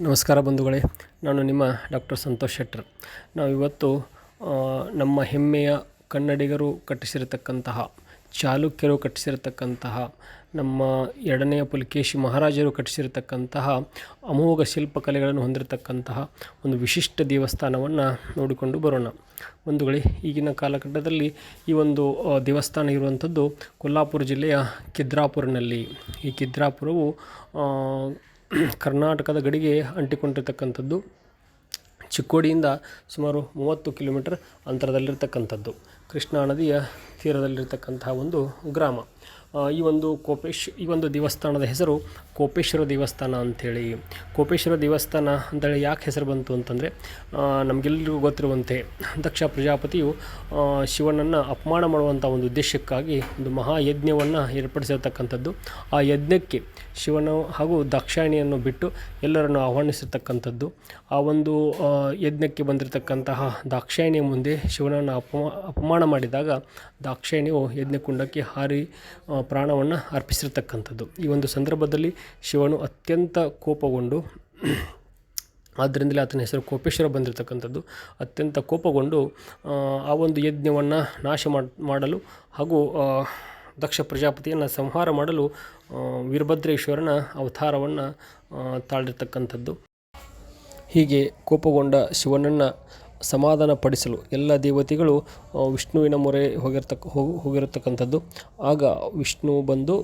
ನಮಸ್ಕಾರ ಬಂಧುಗಳೇ, ನಾನು ನಿಮ್ಮ ಡಾಕ್ಟರ್ ಸಂತೋಷ್ ಶೆಟ್ಟರ್. ನಾವಿವತ್ತು ನಮ್ಮ ಹೆಮ್ಮೆಯ ಕನ್ನಡಿಗರು ಕಟ್ಟಿಸಿರತಕ್ಕಂತಹ, ಚಾಲುಕ್ಯರು ಕಟ್ಟಿಸಿರತಕ್ಕಂತಹ, ನಮ್ಮ ಎರಡನೆಯ ಪುಲಿಕೇಶಿ ಮಹಾರಾಜರು ಕಟ್ಟಿಸಿರತಕ್ಕಂತಹ ಅಮೋಘ ಶಿಲ್ಪಕಲೆಗಳನ್ನು ಹೊಂದಿರತಕ್ಕಂತಹ ಒಂದು ವಿಶಿಷ್ಟ ದೇವಸ್ಥಾನವನ್ನು ನೋಡಿಕೊಂಡು ಬರೋಣ. ಬಂಧುಗಳೇ, ಈಗಿನ ಕಾಲಘಟ್ಟದಲ್ಲಿ ಈ ಒಂದು ದೇವಸ್ಥಾನ ಇರುವಂಥದ್ದು ಕೊಲ್ಲಾಪುರ ಜಿಲ್ಲೆಯ ಕಿದ್ರಾಪುರನಲ್ಲಿ. ಈ ಕಿದ್ರಾಪುರವು ಕರ್ನಾಟಕದ ಗಡಿಗೆ ಅಂಟಿಕೊಂಡಿರ್ತಕ್ಕಂಥದ್ದು. ಚಿಕ್ಕೋಡಿಯಿಂದ ಸುಮಾರು 30 ಕಿಲೋಮೀಟರ್ ಅಂತರದಲ್ಲಿರ್ತಕ್ಕಂಥದ್ದು. ಕೃಷ್ಣಾ ನದಿಯ ತೀರದಲ್ಲಿರ್ತಕ್ಕಂತಹ ಒಂದು ಗ್ರಾಮ. ಈ ಒಂದು ದೇವಸ್ಥಾನದ ಹೆಸರು ಕೋಪೇಶ್ವರ ದೇವಸ್ಥಾನ ಅಂಥೇಳಿ. ಕೋಪೇಶ್ವರ ದೇವಸ್ಥಾನ ಅಂತೇಳಿ ಯಾಕೆ ಹೆಸರು ಬಂತು ಅಂತಂದರೆ, ನಮಗೆಲ್ಲರಿಗೂ ಗೊತ್ತಿರುವಂತೆ ದಕ್ಷ ಪ್ರಜಾಪತಿಯು ಶಿವನನ್ನು ಅಪಮಾನ ಮಾಡುವಂಥ ಒಂದು ಉದ್ದೇಶಕ್ಕಾಗಿ ಒಂದು ಮಹಾಯಜ್ಞವನ್ನು ಏರ್ಪಡಿಸಿರ್ತಕ್ಕಂಥದ್ದು. ಆ ಯಜ್ಞಕ್ಕೆ ಶಿವನು ಹಾಗೂ ದಾಕ್ಷಾಯಿಣಿಯನ್ನು ಬಿಟ್ಟು ಎಲ್ಲರನ್ನು ಆಹ್ವಾನಿಸಿರ್ತಕ್ಕಂಥದ್ದು. ಆ ಒಂದು ಯಜ್ಞಕ್ಕೆ ಬಂದಿರತಕ್ಕಂತಹ ದಾಕ್ಷಾಯಿಣಿಯ ಮುಂದೆ ಶಿವನನ್ನು ಅಪಮಾನ ಮಾಡಿದಾಗ ದಾಕ್ಷಾಯಿಣಿಯು ಯಜ್ಞಕುಂಡಕ್ಕೆ ಹಾರಿ ಪ್ರಾಣವನ್ನು ಅರ್ಪಿಸಿರ್ತಕ್ಕಂಥದ್ದು. ಈ ಒಂದು ಸಂದರ್ಭದಲ್ಲಿ ಶಿವನು ಅತ್ಯಂತ ಕೋಪಗೊಂಡು, ಆದ್ದರಿಂದಲೇ ಆತನ ಹೆಸರು ಕೋಪೇಶ್ವರ ಬಂದಿರತಕ್ಕಂಥದ್ದು. ಅತ್ಯಂತ ಕೋಪಗೊಂಡು ಆ ಒಂದು ಯಜ್ಞವನ್ನು ನಾಶ ಮಾಡಲು ಹಾಗೂ ದಕ್ಷ ಪ್ರಜಾಪತಿಯನ್ನು ಸಂಹಾರ ಮಾಡಲು ವೀರಭದ್ರೇಶ್ವರನ ಅವತಾರವನ್ನು ತಾಳಿರ್ತಕ್ಕಂಥದ್ದು. ಹೀಗೆ ಕೋಪಗೊಂಡ ಶಿವನನ್ನು ಸಮಾಧಾನ ಪಡಿಸಲು ಎಲ್ಲ ದೇವತೆಗಳು ವಿಷ್ಣುವಿನ ಮೊರೆ ಹೋಗಿರತಕ್ಕಂಥದ್ದು. ಆಗ ವಿಷ್ಣು ಬಂದು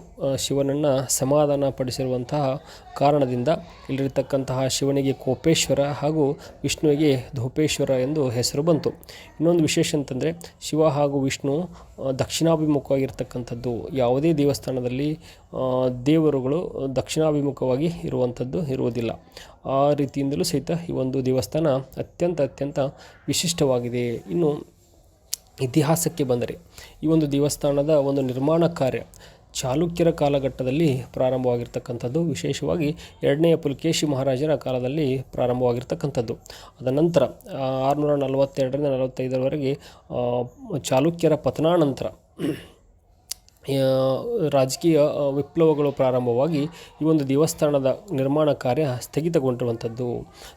ಶಿವನನ್ನು ಸಮಾಧಾನ ಪಡಿಸಿರುವಂತಹ ಕಾರಣದಿಂದ ಇಲ್ಲಿರತಕ್ಕಂತಹ ಶಿವನಿಗೆ ಕೋಪೇಶ್ವರ ಹಾಗೂ ವಿಷ್ಣುವಿಗೆ ಧೂಪೇಶ್ವರ ಎಂದು ಹೆಸರು ಬಂತು. ಇನ್ನೊಂದು ವಿಶೇಷ ಅಂತಂದರೆ, ಶಿವ ಹಾಗೂ ವಿಷ್ಣು ದಕ್ಷಿಣಾಭಿಮುಖವಾಗಿರ್ತಕ್ಕಂಥದ್ದು. ಯಾವುದೇ ದೇವಸ್ಥಾನದಲ್ಲಿ ದೇವರುಗಳು ದಕ್ಷಿಣಾಭಿಮುಖವಾಗಿ ಇರುವುದಿಲ್ಲ. ಆ ರೀತಿಯಿಂದಲೂ ಸಹಿತ ಈ ಒಂದು ದೇವಸ್ಥಾನ ಅತ್ಯಂತ ವಿಶಿಷ್ಟವಾಗಿದೆ. ಇನ್ನು ಇತಿಹಾಸಕ್ಕೆ ಬಂದರೆ, ಈ ಒಂದು ದೇವಸ್ಥಾನದ ಒಂದು ನಿರ್ಮಾಣ ಕಾರ್ಯ ಚಾಲುಕ್ಯರ ಕಾಲಘಟ್ಟದಲ್ಲಿ ಪ್ರಾರಂಭವಾಗಿರ್ತಕ್ಕಂಥದ್ದು. ವಿಶೇಷವಾಗಿ ಎರಡನೆಯ ಪುಲಿಕೇಶಿ ಮಹಾರಾಜರ ಕಾಲದಲ್ಲಿ ಪ್ರಾರಂಭವಾಗಿರ್ತಕ್ಕಂಥದ್ದು. ಅದನಂತರ 642-45 ಚಾಲುಕ್ಯರ ಪತನಾನಂತರ ರಾಜಕೀಯ ವಿಪ್ಲವಗಳು ಪ್ರಾರಂಭವಾಗಿ ಈ ಒಂದು ದೇವಸ್ಥಾನದ ನಿರ್ಮಾಣ ಕಾರ್ಯ ಸ್ಥಗಿತಗೊಂಡಿರುವಂಥದ್ದು.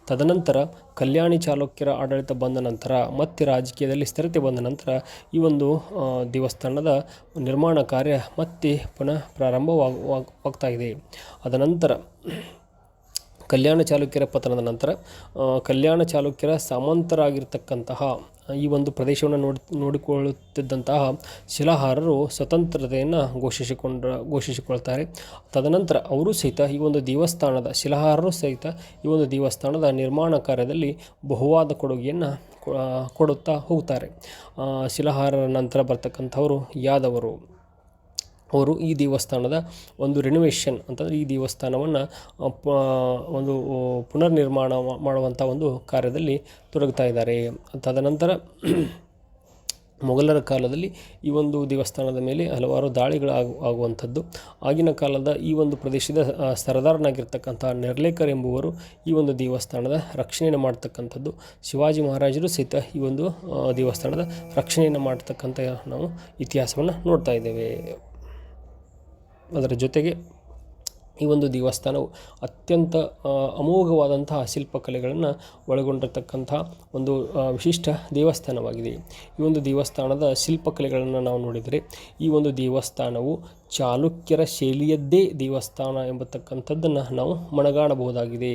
ತದನಂತರ ಕಲ್ಯಾಣಿ ಚಾಲುಕ್ಯರ ಆಡಳಿತ ಬಂದ ನಂತರ ಮತ್ತೆ ರಾಜಕೀಯದಲ್ಲಿ ಸ್ಥಿರತೆ ಬಂದ ನಂತರ ಈ ಒಂದು ದೇವಸ್ಥಾನದ ನಿರ್ಮಾಣ ಕಾರ್ಯ ಮತ್ತೆ ಪುನಃ ಪ್ರಾರಂಭವಾಗ್ತಾ ಇದೆ. ಅದನಂತರ ಕಲ್ಯಾಣ ಚಾಲುಕ್ಯರ ಪತನದ ನಂತರ ಕಲ್ಯಾಣ ಚಾಲುಕ್ಯರ ಸಾಮಂತರಾಗಿರ್ತಕ್ಕಂತಹ ಈ ಒಂದು ಪ್ರದೇಶವನ್ನು ನೋಡಿಕೊಳ್ಳುತ್ತಿದ್ದಂತಹ ಶಿಲಾಹಾರರು ಸ್ವತಂತ್ರತೆಯನ್ನು ಘೋಷಿಸಿಕೊಳ್ತಾರೆ. ತದನಂತರ ಅವರು ಸಹಿತ ಈ ಒಂದು ದೇವಸ್ಥಾನದ ಶಿಲಾಹಾರರು ಸಹಿತ ಈ ಒಂದು ದೇವಸ್ಥಾನದ ನಿರ್ಮಾಣ ಕಾರ್ಯದಲ್ಲಿ ಬಹುವಾದ ಕೊಡುಗೆಯನ್ನು ಕೊಡುತ್ತಾ ಹೋಗ್ತಾರೆ. ಶಿಲಾಹಾರರ ನಂತರ ಬರ್ತಕ್ಕಂಥವರು ಯಾದವರು. ಅವರು ಈ ದೇವಸ್ಥಾನದ ಒಂದು ರೆನೋವೇಷನ್ ಅಂತಂದರೆ ಈ ದೇವಸ್ಥಾನವನ್ನು ಒಂದು ಪುನರ್ನಿರ್ಮಾಣ ಮಾಡುವಂಥ ಒಂದು ಕಾರ್ಯದಲ್ಲಿ ತೊಡಗ್ತಾ ಇದ್ದಾರೆ. ತದನಂತರ ಮೊಘಲರ ಕಾಲದಲ್ಲಿ ಈ ಒಂದು ದೇವಸ್ಥಾನದ ಮೇಲೆ ಹಲವಾರು ದಾಳಿಗಳು ಆಗುವಂಥದ್ದು. ಆಗಿನ ಕಾಲದ ಈ ಒಂದು ಪ್ರದೇಶದ ಸರದಾರನಾಗಿರ್ತಕ್ಕಂಥ ನೆರ್ಲೇಕರ್ ಎಂಬುವರು ಈ ಒಂದು ದೇವಸ್ಥಾನದ ರಕ್ಷಣೆಯನ್ನು ಮಾಡ್ತಕ್ಕಂಥದ್ದು. ಶಿವಾಜಿ ಮಹಾರಾಜರು ಸಹಿತ ಈ ಒಂದು ದೇವಸ್ಥಾನದ ರಕ್ಷಣೆಯನ್ನು ಮಾಡ್ತಕ್ಕಂಥ ನಾವು ಇತಿಹಾಸವನ್ನು ನೋಡ್ತಾ ಇದ್ದೇವೆ. ಅದರ ಜೊತೆಗೆ ಈ ಒಂದು ದೇವಸ್ಥಾನವು ಅತ್ಯಂತ ಅಮೋಘವಾದಂತಹ ಶಿಲ್ಪಕಲೆಗಳನ್ನು ಒಳಗೊಂಡಿರತಕ್ಕಂಥ ಒಂದು ವಿಶಿಷ್ಟ ದೇವಸ್ಥಾನವಾಗಿದೆ. ಈ ಒಂದು ದೇವಸ್ಥಾನದ ಶಿಲ್ಪಕಲೆಗಳನ್ನು ನಾವು ನೋಡಿದರೆ, ಈ ಒಂದು ದೇವಸ್ಥಾನವು ಚಾಲುಕ್ಯರ ಶೈಲಿಯದ್ದೇ ದೇವಸ್ಥಾನ ಎಂಬತಕ್ಕಂಥದ್ದನ್ನು ನಾವು ಮನಗಾಣಬಹುದಾಗಿದೆ.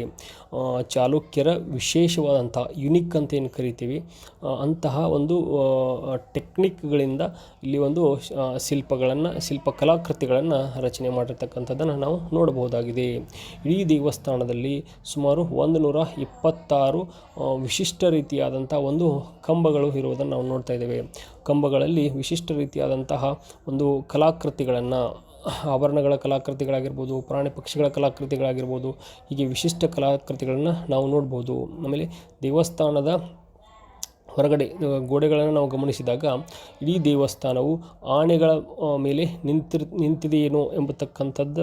ಚಾಲುಕ್ಯರ ವಿಶೇಷವಾದಂಥ ಯುನಿಕ್ ಅಂತ ಏನು ಕರಿತೀವಿ, ಅಂತಹ ಒಂದು ಟೆಕ್ನಿಕ್ಗಳಿಂದ ಇಲ್ಲಿ ಒಂದು ಶಿಲ್ಪಕಲಾಕೃತಿಗಳನ್ನು ರಚನೆ ಮಾಡಿರ್ತಕ್ಕಂಥದ್ದನ್ನು ನಾವು ನೋಡಬಹುದಾಗಿದೆ. ಇಡೀ ದೇವಸ್ಥಾನದಲ್ಲಿ ಸುಮಾರು 126 ವಿಶಿಷ್ಟ ರೀತಿಯಾದಂಥ ಒಂದು ಕಂಬಗಳು ಇರುವುದನ್ನು ನಾವು ನೋಡ್ತಾ ಇದ್ದೇವೆ. ಕಂಬಗಳಲ್ಲಿ ವಿಶಿಷ್ಟ ರೀತಿಯಾದಂತಹ ಒಂದು ಕಲಾಕೃತಿಗಳನ್ನು, ಆಭರಣಗಳ ಕಲಾಕೃತಿಗಳಾಗಿರ್ಬೋದು, ಪ್ರಾಣಿ ಪಕ್ಷಿಗಳ ಕಲಾಕೃತಿಗಳಾಗಿರ್ಬೋದು, ಹೀಗೆ ವಿಶಿಷ್ಟ ಕಲಾಕೃತಿಗಳನ್ನು ನಾವು ನೋಡ್ಬೋದು. ಆಮೇಲೆ ದೇವಸ್ಥಾನದ ಹೊರಗಡೆ ಗೋಡೆಗಳನ್ನು ನಾವು ಗಮನಿಸಿದಾಗ ಇಡೀ ದೇವಸ್ಥಾನವು ಆನೆಗಳ ಮೇಲೆ ನಿಂತಿದೆಯೇನೋ ಎಂಬತಕ್ಕಂಥದ್ದು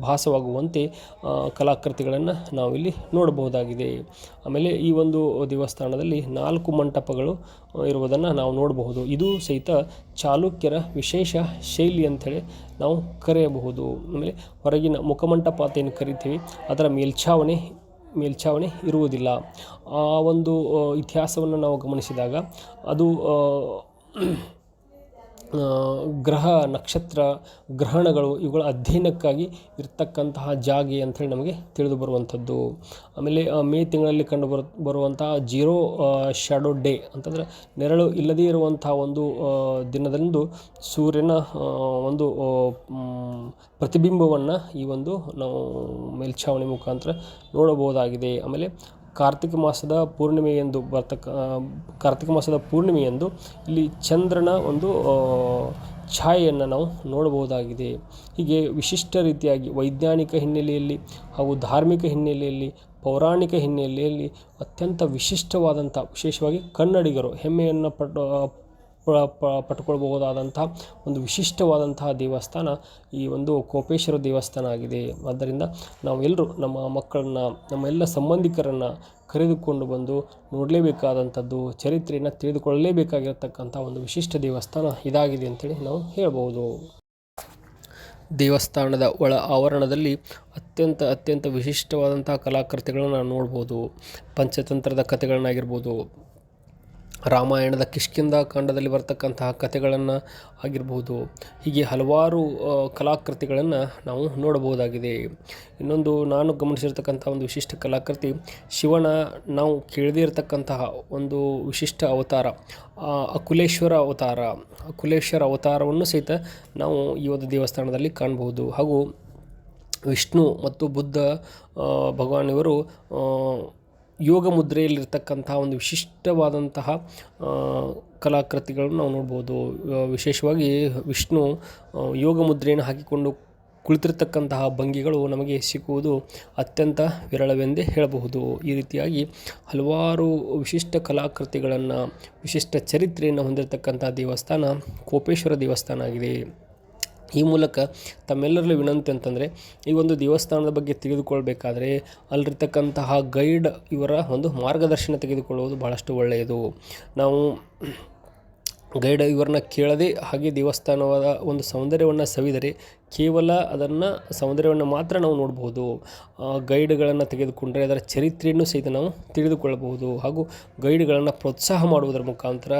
ಭಾಸವಾಗುವಂತೆ ಕಲಾಕೃತಿಗಳನ್ನು ನಾವಿಲ್ಲಿ ನೋಡಬಹುದಾಗಿದೆ. ಆಮೇಲೆ ಈ ಒಂದು ದೇವಸ್ಥಾನದಲ್ಲಿ 4 ಮಂಟಪಗಳು ಇರುವುದನ್ನು ನಾವು ನೋಡಬಹುದು. ಇದು ಸಹಿತ ಚಾಲುಕ್ಯರ ವಿಶೇಷ ಶೈಲಿ ಅಂಥೇಳಿ ನಾವು ಕರೆಯಬಹುದು. ಆಮೇಲೆ ಹೊರಗಿನ ಮುಖಮಂಟಪ ಅಂತ ಏನು ಕರಿತೀವಿ, ಅದರ ಮೇಲ್ಛಾವಣಿ ಮೇಲ್ಛಾವಣಿ ಇರುವುದಿಲ್ಲ. ಆ ಒಂದು ಇತಿಹಾಸವನ್ನು ನಾವು ಗಮನಿಸಿದಾಗ ಅದು ಗ್ರಹ ನಕ್ಷತ್ರ ಗ್ರಹಣಗಳು ಇವುಗಳ ಅಧ್ಯಯನಕ್ಕಾಗಿ ಇರ್ತಕ್ಕಂತಹ ಜಾಗೆ ಅಂಥೇಳಿ ನಮಗೆ ತಿಳಿದು ಬರುವಂಥದ್ದು. ಆಮೇಲೆ ಮೇ ತಿಂಗಳಲ್ಲಿ ಕಂಡು ಬರುವಂತಹ ಜೀರೋ ಶ್ಯಾಡೋ ಡೇ ಅಂತಂದರೆ ನೆರಳು ಇಲ್ಲದೇ ಇರುವಂಥ ಒಂದು ದಿನದಂದು ಸೂರ್ಯನ ಒಂದು ಪ್ರತಿಬಿಂಬವನ್ನು ಈ ಒಂದು ನಾವು ಮೇಲ್ಛಾವಣಿ ಮುಖಾಂತರ ನೋಡಬಹುದಾಗಿದೆ. ಆಮೇಲೆ ಕಾರ್ತಿಕ ಮಾಸದ ಪೂರ್ಣಿಮೆಯಂದು ಇಲ್ಲಿ ಚಂದ್ರನ ಒಂದು ಛಾಯೆಯನ್ನು ನಾವು ನೋಡಬಹುದಾಗಿದೆ. ಹೀಗೆ ವಿಶಿಷ್ಟ ರೀತಿಯಾಗಿ ವೈಜ್ಞಾನಿಕ ಹಿನ್ನೆಲೆಯಲ್ಲಿ ಹಾಗೂ ಧಾರ್ಮಿಕ ಹಿನ್ನೆಲೆಯಲ್ಲಿ, ಪೌರಾಣಿಕ ಹಿನ್ನೆಲೆಯಲ್ಲಿ ಅತ್ಯಂತ ವಿಶಿಷ್ಟವಾದಂಥ, ವಿಶೇಷವಾಗಿ ಕನ್ನಡಿಗರು ಹೆಮ್ಮೆಯನ್ನು ಪಟ್ಟುಕೊಳ್ಬಹುದಾದಂಥ ಒಂದು ವಿಶಿಷ್ಟವಾದಂತಹ ದೇವಸ್ಥಾನ ಈ ಒಂದು ಕೋಪೇಶ್ವರ ದೇವಸ್ಥಾನ ಆಗಿದೆ. ಆದ್ದರಿಂದ ನಾವೆಲ್ಲರೂ ನಮ್ಮ ಮಕ್ಕಳನ್ನ, ನಮ್ಮ ಎಲ್ಲ ಸಂಬಂಧಿಕರನ್ನು ಕರೆದುಕೊಂಡು ಬಂದು ನೋಡಲೇಬೇಕಾದಂಥದ್ದು, ಚರಿತ್ರೆಯನ್ನು ತಿಳಿದುಕೊಳ್ಳಲೇಬೇಕಾಗಿರತಕ್ಕಂಥ ಒಂದು ವಿಶಿಷ್ಟ ದೇವಸ್ಥಾನ ಇದಾಗಿದೆ ಅಂತೇಳಿ ನಾವು ಹೇಳ್ಬೋದು. ದೇವಸ್ಥಾನದ ಒಳ ಆವರಣದಲ್ಲಿ ಅತ್ಯಂತ ವಿಶಿಷ್ಟವಾದಂಥ ಕಲಾಕೃತಿಗಳನ್ನು ನಾವು ನೋಡ್ಬೋದು. ಪಂಚತಂತ್ರದ ಕಥೆಗಳನ್ನಾಗಿರ್ಬೋದು, ರಾಮಾಯಣದ ಕಿಷ್ಕಿಂಧ ಕಾಂಡದಲ್ಲಿ ಬರ್ತಕ್ಕಂತಹ ಕಥೆಗಳನ್ನು ಆಗಿರ್ಬೋದು, ಹೀಗೆ ಹಲವಾರು ಕಲಾಕೃತಿಗಳನ್ನು ನಾವು ನೋಡಬಹುದಾಗಿದೆ. ಇನ್ನೊಂದು ನಾನು ಗಮನಿಸಿರ್ತಕ್ಕಂಥ ಒಂದು ವಿಶಿಷ್ಟ ಕಲಾಕೃತಿ, ಶಿವನ ನಾವು ಕೇಳದೇ ಇರತಕ್ಕಂತಹ ಒಂದು ವಿಶಿಷ್ಟ ಅವತಾರ ಅಕುಲೇಶ್ವರ ಅವತಾರವನ್ನು ಸಹಿತ ನಾವು ಈ ಒಂದು ದೇವಸ್ಥಾನದಲ್ಲಿ ಕಾಣಬಹುದು. ಹಾಗೂ ವಿಷ್ಣು ಮತ್ತು ಬುದ್ಧ ಭಗವಾನ್ ಇವರು ಯೋಗ ಮುದ್ರೆಯಲ್ಲಿರ್ತಕ್ಕಂಥ ಒಂದು ವಿಶಿಷ್ಟವಾದಂತಹ ಕಲಾಕೃತಿಗಳನ್ನು ನಾವು ನೋಡ್ಬೋದು. ವಿಶೇಷವಾಗಿ ವಿಷ್ಣು ಯೋಗ ಮುದ್ರೆಯನ್ನು ಹಾಕಿಕೊಂಡು ಕುಳಿತಿರ್ತಕ್ಕಂತಹ ಭಂಗಿಗಳು ನಮಗೆ ಸಿಗುವುದು ಅತ್ಯಂತ ವಿರಳವೆಂದೇ ಹೇಳಬಹುದು. ಈ ರೀತಿಯಾಗಿ ಹಲವಾರು ವಿಶಿಷ್ಟ ಕಲಾಕೃತಿಗಳನ್ನು, ವಿಶಿಷ್ಟ ಚರಿತ್ರೆಯನ್ನು ಹೊಂದಿರತಕ್ಕಂಥ ದೇವಸ್ಥಾನ ಕೋಪೇಶ್ವರ ದೇವಸ್ಥಾನ ಆಗಿದೆ. ಈ ಮೂಲಕ ತಮ್ಮೆಲ್ಲರಲ್ಲೂ ವಿನಂತಿ ಅಂತಂದರೆ, ಈ ಒಂದು ದೇವಸ್ಥಾನದ ಬಗ್ಗೆ ತಿಳಿದುಕೊಳ್ಬೇಕಾದ್ರೆ ಅಲ್ಲಿರ್ತಕ್ಕಂತಹ ಗೈಡ್ ಇವರ ಒಂದು ಮಾರ್ಗದರ್ಶನ ತೆಗೆದುಕೊಳ್ಳುವುದು ಬಹಳಷ್ಟು ಒಳ್ಳೆಯದು. ನಾವು ಗೈಡ್ ಇವರನ್ನ ಕೇಳದೆ ಹಾಗೆ ದೇವಸ್ಥಾನವಾದ ಒಂದು ಸೌಂದರ್ಯವನ್ನು ಸವಿದರೆ ಕೇವಲ ಅದನ್ನು ಸೌಂದರ್ಯವನ್ನು ಮಾತ್ರ ನಾವು ನೋಡ್ಬೋದು. ಗೈಡ್ಗಳನ್ನು ತೆಗೆದುಕೊಂಡರೆ ಅದರ ಚರಿತ್ರೆಯನ್ನು ಸಹಿತ ನಾವು ತಿಳಿದುಕೊಳ್ಳಬಹುದು. ಹಾಗೂ ಗೈಡ್ಗಳನ್ನು ಪ್ರೋತ್ಸಾಹ ಮಾಡುವುದರ ಮುಖಾಂತರ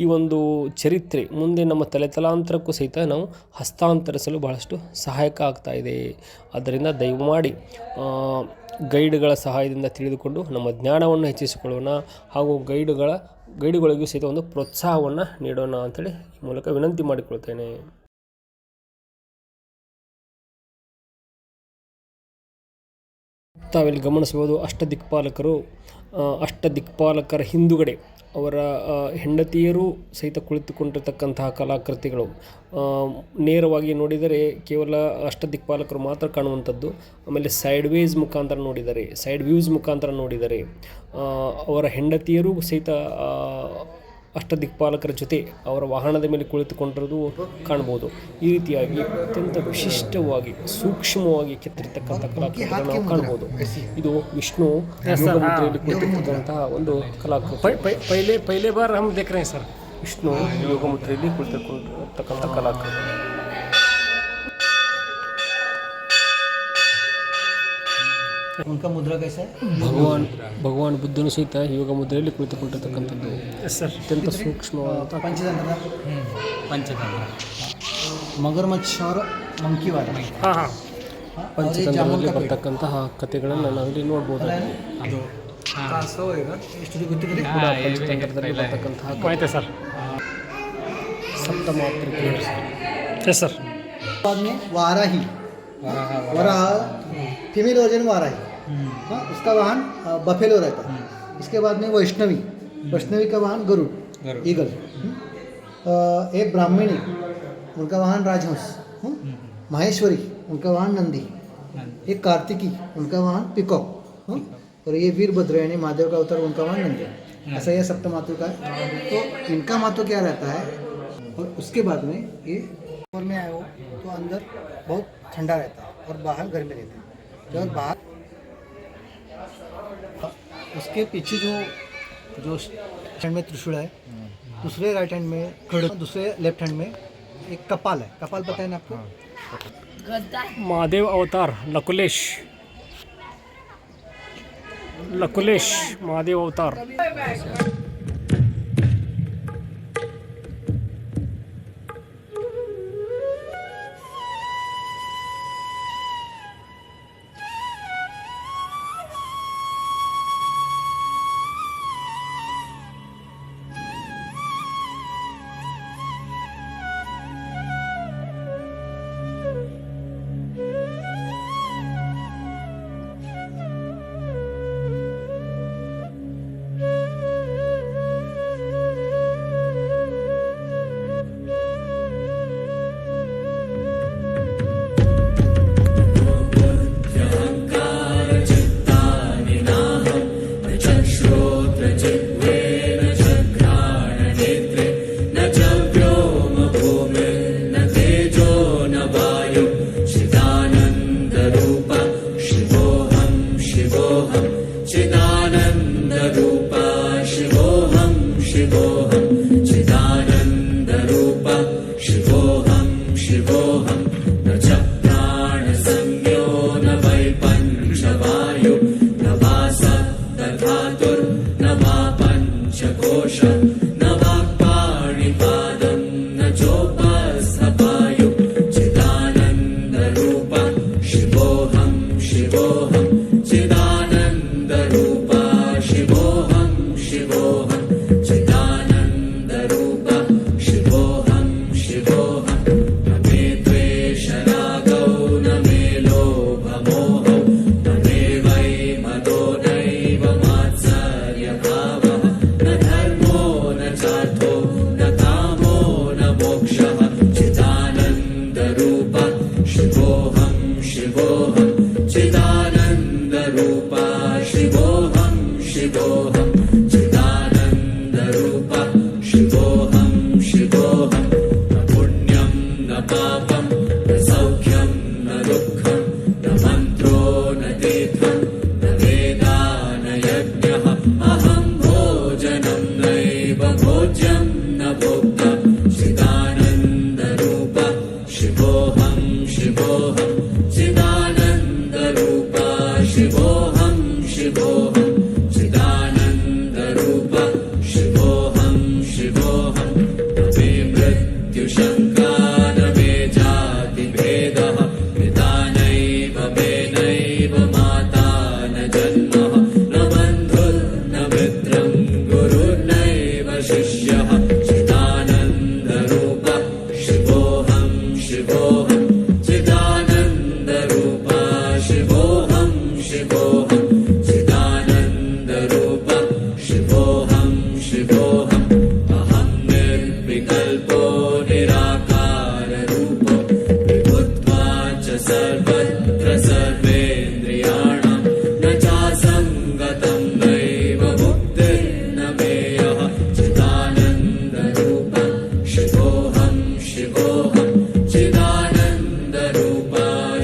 ಈ ಒಂದು ಚರಿತ್ರೆ ಮುಂದೆ ನಮ್ಮ ತಲೆತಲಾಂತರಕ್ಕೂ ಸಹಿತ ನಾವು ಹಸ್ತಾಂತರಿಸಲು ಬಹಳಷ್ಟು ಸಹಾಯಕ ಆಗ್ತಾ ಇದೆ. ಆದ್ದರಿಂದ ದಯಮಾಡಿ ಗೈಡ್ಗಳ ಸಹಾಯದಿಂದ ತಿಳಿದುಕೊಂಡು ನಮ್ಮ ಜ್ಞಾನವನ್ನು ಹೆಚ್ಚಿಸಿಕೊಳ್ಳೋಣ, ಹಾಗೂ ಗೈಡುಗಳಿಗೂ ಸಹಿತ ಒಂದು ಪ್ರೋತ್ಸಾಹವನ್ನು ನೀಡೋಣ ಅಂಥೇಳಿ ಈ ಮೂಲಕ ವಿನಂತಿ ಮಾಡಿಕೊಳ್ತೇನೆ. ತಾವಿಲ್ಲಿ ಗಮನಿಸಬಹುದು, ಅಷ್ಟದಿಕ್ಪಾಲಕರ ಹಿಂದುಗಡೆ ಅವರ ಹೆಂಡತಿಯರು ಸಹಿತ ಕುಳಿತುಕೊಂಡಿರ್ತಕ್ಕಂತಹ ಕಲಾಕೃತಿಗಳು. ನೇರವಾಗಿ ನೋಡಿದರೆ ಕೇವಲ ಅಷ್ಟದಿಕ್ಪಾಲಕರು ಮಾತ್ರ ಕಾಣುವಂಥದ್ದು. ಆಮೇಲೆ ಸೈಡ್ ವ್ಯೂಸ್ ಮುಖಾಂತರ ನೋಡಿದರೆ ಅವರ ಹೆಂಡತಿಯರು ಸಹಿತ ಅಷ್ಟದಿಕ್ಪಾಲಕರ ಜೊತೆ ಅವರ ವಾಹನದ ಮೇಲೆ ಕುಳಿತುಕೊಂಡಿರೋದು ಕಾಣ್ಬೋದು. ಈ ರೀತಿಯಾಗಿ ಅತ್ಯಂತ ವಿಶಿಷ್ಟವಾಗಿ ಸೂಕ್ಷ್ಮವಾಗಿ ಕೆತ್ತಿರ್ತಕ್ಕಂಥ ಕಲಾಕೃತಿಗಳನ್ನು ನಾವು ಕಾಣ್ಬೋದು. ಇದು ವಿಷ್ಣು ಯೋಗಮುದ್ರೆಯಲ್ಲಿ ಕುಳಿತಿರ್ತಕ್ಕಂತಹ ಒಂದು ಕಲಾಕೃತಿ. ಪೈಲೆ ಬಾರ್ ಹಮ್ ದೇಖ್ ರಹೇ ಸರ್, ವಿಷ್ಣು ಯೋಗಮುದ್ರೆಯಲ್ಲಿ ಕುಳಿತುಕೊಂಡಿರ್ತಕ್ಕಂಥ ಕಲಾಕೃತಿ. उनका मुद्रा कैसा है? ಭಗವಾನ್ ಬುದ್ಧನು ಸಹಿತ ಯೋಗ ಮುದ್ರೆಯಲ್ಲಿ ಕುಳಿತುಕೊಂಡಿರ್ತಕ್ಕಂಥದ್ದು ಅತ್ಯಂತ ಸೂಕ್ಷ್ಮವಾದ पंचतंत्र मगरमच्छ और मंकी वाला ಪಂಚತಂತ್ರದಲ್ಲಿ ಬರ್ತಕ್ಕಂತಹ ಕಥೆಗಳನ್ನು ನಾವಿಲ್ಲಿ ನೋಡ್ಬೋದು. ಪಂಚತಂತ್ರದಲ್ಲಿ ಬರ್ತಕ್ಕಂತಹ ಸಪ್ತಮಾತೃಕೆ सर. बाद में वाराही फीमेल वर्जन वाराही, हाँ, उसका वाहन बफेलो रहता है. इसके बाद में वैष्णवी का वाहन गरुड़ ईगल. एक ब्राह्मणी, उनका वाहन राजहंस. माहेश्वरी, उनका वाहन नंदी. एक कार्तिकी, उनका वाहन पिकॉक. और ये वीरभद्र यानी महादेव का अवतार, उनका वाहन नंदी. ऐसा यह सप्तमातृका है. तो इनका महत्व क्या रहता है? और उसके बाद में ये ऊपर में आए हो तो अंदर बहुत ठंडा रहता है और बाहर गर्मी रहती है. जब बाहर उसके पीछे जो हैंड में त्रिशूल है, दूसरे राइट हैंड में खड़ग, दूसरे लेफ्ट हैंड में एक कपाल है. कपाल पता है ना आपको? महादेव अवतार नकुलेश लकुलेश महादेव अवतार.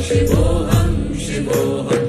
शिवोऽहं शिवोऽहं